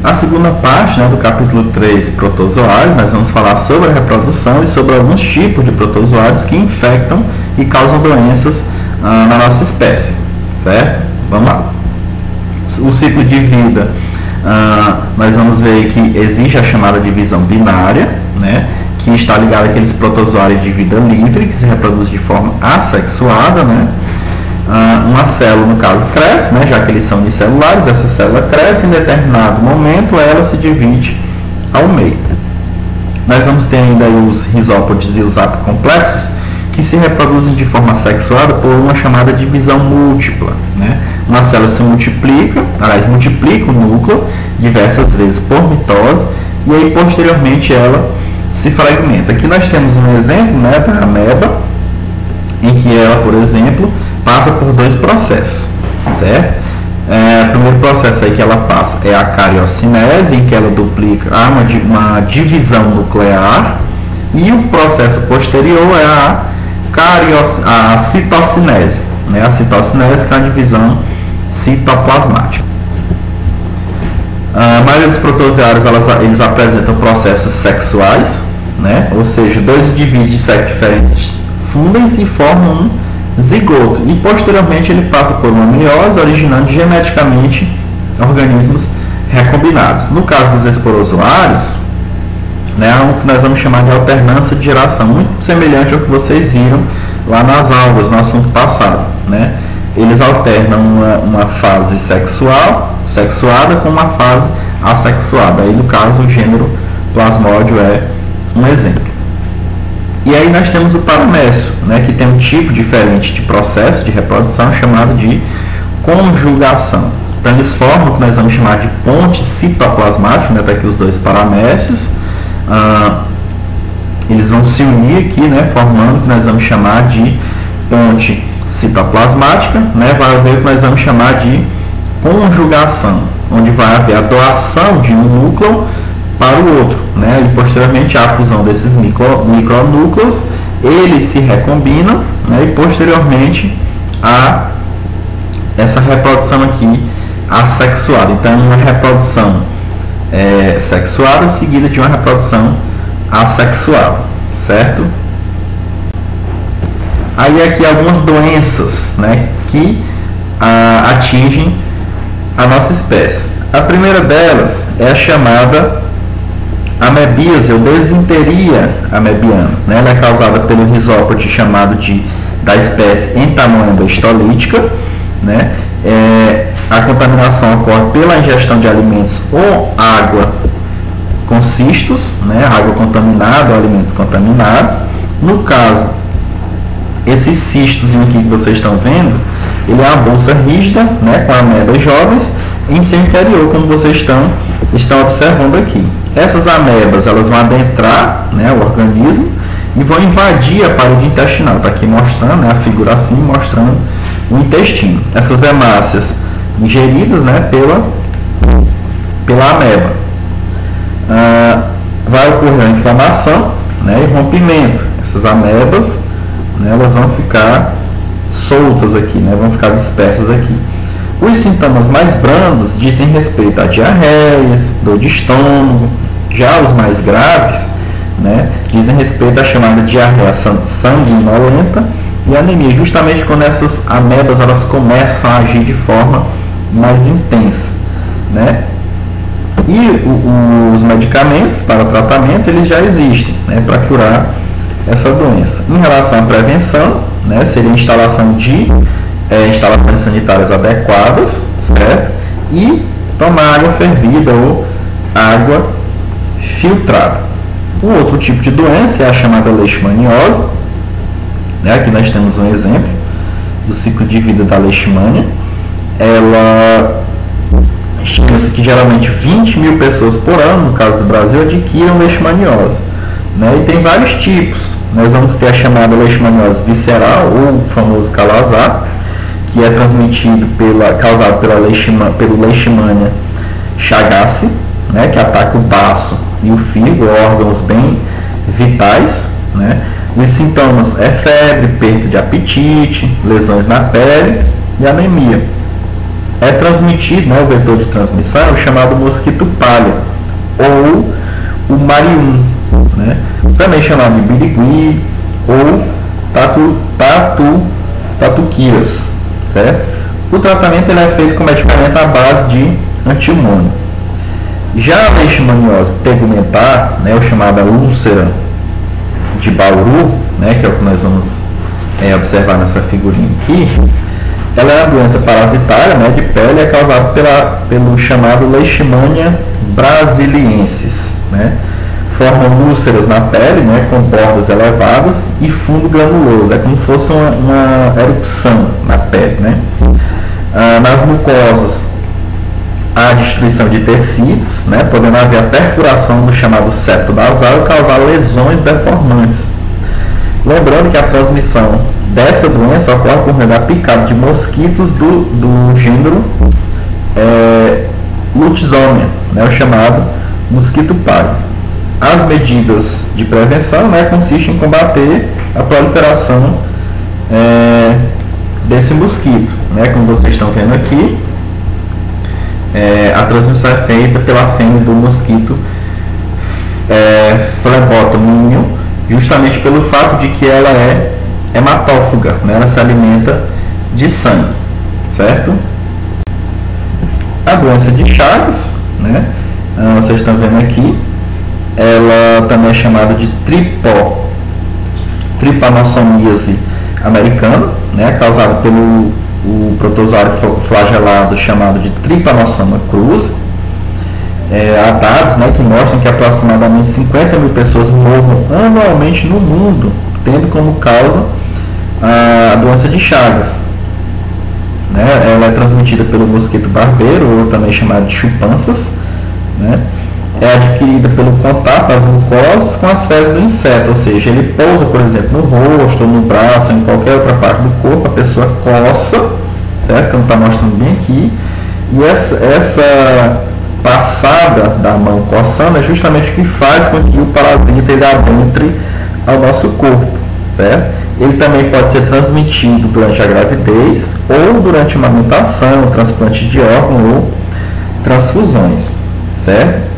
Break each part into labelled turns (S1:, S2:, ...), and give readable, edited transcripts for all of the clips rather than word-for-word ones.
S1: A segunda parte, né, do capítulo 3, protozoários, nós vamos falar sobre a reprodução e sobre alguns tipos de protozoários que infectam e causam doenças na nossa espécie, certo? Vamos lá. O ciclo de vida, nós vamos ver que existe a chamada divisão binária, né, que está ligada àqueles protozoários de vida livre, que se reproduzem de forma assexuada, né? Uma célula, no caso, cresce, né, já que eles são unicelulares, essa célula cresce, em determinado momento ela se divide ao meio. Nós vamos ter ainda os rizópodes e os apocomplexos, que se reproduzem de forma sexuada por uma chamada divisão múltipla, né? Uma célula se multiplica, aliás, multiplica o núcleo diversas vezes por mitose, e aí posteriormente ela se fragmenta. Aqui nós temos um exemplo, né, da ameba, em que ela, por exemplo, passa por dois processos, certo? O primeiro processo aí que ela passa é a cariocinese, em que ela duplica, há uma divisão nuclear, e o processo posterior é a citocinese, né? A citocinese, que é a divisão citoplasmática. A maioria dos protozoários eles apresentam processos sexuais, né? Ou seja, dois indivíduos de sexo diferentes fundem-se e formam um zigoto, e posteriormente ele passa por uma meiose, originando geneticamente organismos recombinados. No caso dos esporozoários, né, é o que nós vamos chamar de alternância de geração, muito semelhante ao que vocês viram lá nas aulas, no assunto passado, né? Eles alternam uma fase sexuada com uma fase assexuada. Aí, no caso, o gênero Plasmodium é um exemplo. E aí nós temos o paramécio, né, que tem um tipo diferente de processo de reprodução chamado de conjugação. Então eles formam o que nós vamos chamar de ponte citoplasmática, né, tá aqui os dois paramécios. Eles vão se unir aqui, né, formando o que nós vamos chamar de ponte citoplasmática, né, vai haver o que nós vamos chamar de conjugação, onde vai haver a doação de um núcleo para o outro, né, e posteriormente a fusão desses micronúcleos, eles se recombinam, né, e posteriormente a essa reprodução aqui assexuada. Então, uma reprodução sexuada seguida de uma reprodução assexuada, certo? Aí aqui algumas doenças, né, que atingem a nossa espécie. A primeira delas é a chamada amebíase ou desinteria amebiana, né? Ela é causada pelo rizópode chamado da espécie Entamoeba histolítica, né? A contaminação ocorre pela ingestão de alimentos ou água com cistos, né? Água contaminada ou alimentos contaminados. No caso, esses cistos aqui que vocês estão vendo, ele é uma bolsa rígida, né, com amebas jovens em seu interior, como vocês estão observando aqui. Essas amebas, elas vão adentrar, né, o organismo e vão invadir a parede intestinal. Está aqui mostrando, né, a figura assim, mostrando o intestino. Essas hemácias ingeridas, né, pela ameba. Vai ocorrer a inflamação, né, e rompimento. Essas amebas, né, elas vão ficar soltas aqui, né, vão ficar dispersas aqui. Os sintomas mais brandos dizem respeito a diarreias, dor de estômago. Já os mais graves, né, dizem respeito à chamada diarreia sanguinolenta e anemia, justamente quando essas amebas elas começam a agir de forma mais intensa, né? E os medicamentos para tratamento eles já existem, né, para curar essa doença. Em relação à prevenção, né, seria a instalação de instalações sanitárias adequadas, certo? E tomar água fervida ou água filtrada. O outro tipo de doença é a chamada leishmaniose, né? Aqui nós temos um exemplo do ciclo de vida da leishmania. Ela estima-se que geralmente 20 mil pessoas por ano, no caso do Brasil, adquiram leishmaniose, né? E tem vários tipos. Nós vamos ter a chamada leishmaniose visceral, ou o famoso calazar, que é transmitido causado pelo Leishmania chagassi, né, que ataca o baço e o fígado, órgãos bem vitais, né? Os sintomas é febre, perda de apetite, lesões na pele e anemia. é transmitido, né, o vetor de transmissão é o chamado mosquito palha, ou o marium, né, também chamado de birigui, ou tatuquias, certo? O tratamento ele é feito com medicamento à base de anti-humano. Já a leishmaniose tegumentar, né, o chamada úlcera de Bauru, né, que é o que nós vamos observar nessa figurinha aqui, ela é uma doença parasitária, né, de pele, é causada pelo chamado Leishmania brasiliensis, né? Formam úlceras na pele, né, com bordas elevadas e fundo granuloso, é como se fosse uma erupção na pele, né? Nas mucosas há destruição de tecidos, né, podendo haver a perfuração do chamado septo basal e causar lesões deformantes. Lembrando que a transmissão dessa doença ocorre por meio da picada de mosquitos do gênero Lutzomia, né, o chamado mosquito palha. As medidas de prevenção, né, consistem em combater a proliferação desse mosquito, né, como vocês estão vendo aqui. A transmissão é feita pela fêmea do mosquito Phlebotomium minium, justamente pelo fato de que ela é hematófaga, né? Ela se alimenta de sangue, certo? A doença de Chagas, né? Vocês estão vendo aqui, ela também é chamada de tripanossomíase americana, né? Causada pelo protozoário flagelado chamado de Trypanosoma cruzi. Há dados, né, que mostram que aproximadamente 50 mil pessoas morram anualmente no mundo, tendo como causa a doença de Chagas. Né? Ela é transmitida pelo mosquito barbeiro, ou também chamado de chupanças. Né? É adquirida pelo contato das mucosas com as fezes do inseto, ou seja, ele pousa, por exemplo, no rosto, ou no braço, ou em qualquer outra parte do corpo, a pessoa coça, certo? Como está mostrando bem aqui, e essa passada da mão coçando é justamente o que faz com que o parasita ele adentre ao nosso corpo, certo? Ele também pode ser transmitido durante a gravidez, ou durante uma amamentação, transplante de órgão ou transfusões, certo?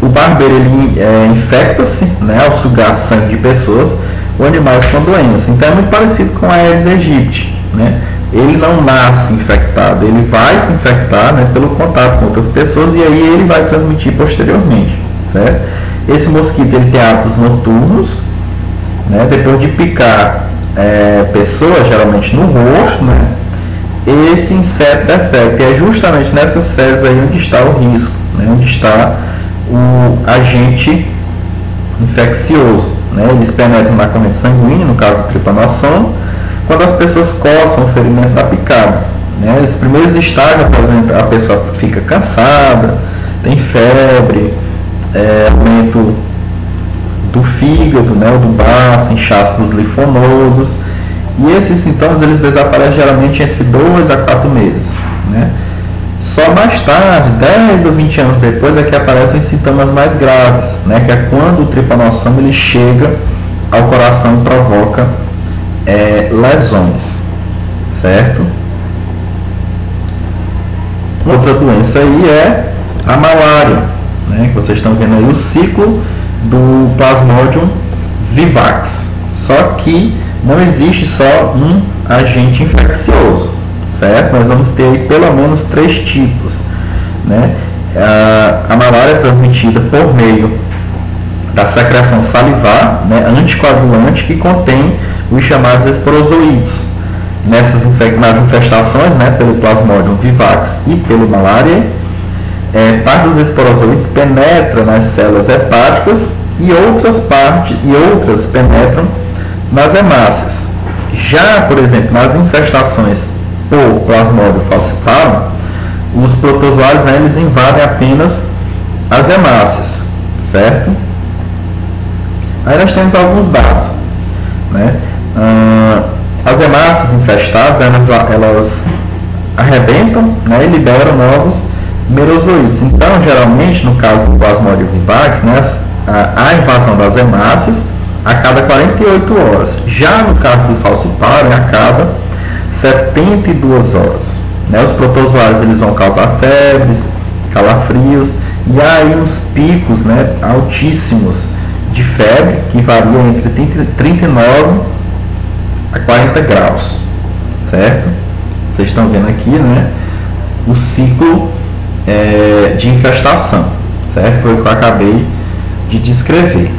S1: O barbeiro ele infecta-se, né, ao sugar sangue de pessoas ou animais com doença. Então é muito parecido com a Aedes aegypti, né? Ele não nasce infectado, ele vai se infectar, né, pelo contato com outras pessoas e aí ele vai transmitir posteriormente, certo? Esse mosquito ele tem hábitos noturnos, né? Depois de picar pessoas, geralmente no rosto, né? Esse inseto defecta, e é justamente nessas fezes aí onde está o risco, né? Onde está o agente infeccioso, né? Eles penetram na corrente sanguínea, no caso do tripanossoma, quando as pessoas coçam o ferimento da picada, né? Esses primeiros estágios a pessoa fica cansada, tem febre, aumento do fígado, né? Do baço, inchaço dos linfonodos, e esses sintomas eles desaparecem geralmente entre 2 a 4 meses, né? Só mais tarde, 10 ou 20 anos depois, é que aparecem os sintomas mais graves, né? Que é quando o tripanossoma ele chega ao coração e provoca lesões, certo? Outra doença aí é a malária, né? Que vocês estão vendo aí o ciclo do Plasmodium vivax, só que não existe só um agente infeccioso, certo? Nós vamos ter aí pelo menos 3 tipos, né? A malária é transmitida por meio da secreção salivar, né, anticoagulante, que contém os chamados esporozoídeos. Nas infestações, né, pelo Plasmodium vivax e pelo malária, parte dos esporozoídeos penetra nas células hepáticas e outras penetram nas hemácias. Já, por exemplo, nas infestações por Plasmodium falciparum, os protozoários, né, eles invadem apenas as hemácias, certo? Aí nós temos alguns dados, né? As hemácias infestadas, elas arrebentam, né, e liberam novos merozoídes. Então, geralmente, no caso do Plasmodium vivax, né, a invasão das hemácias a cada 48 horas. Já no caso do falciparum, a cada 72 horas, né? Os protozoários eles vão causar febres, calafrios e aí uns picos, né, altíssimos de febre que variam entre 39 a 40 graus, certo? Vocês estão vendo aqui, né, o ciclo de infestação, certo? Foi o que eu acabei de descrever.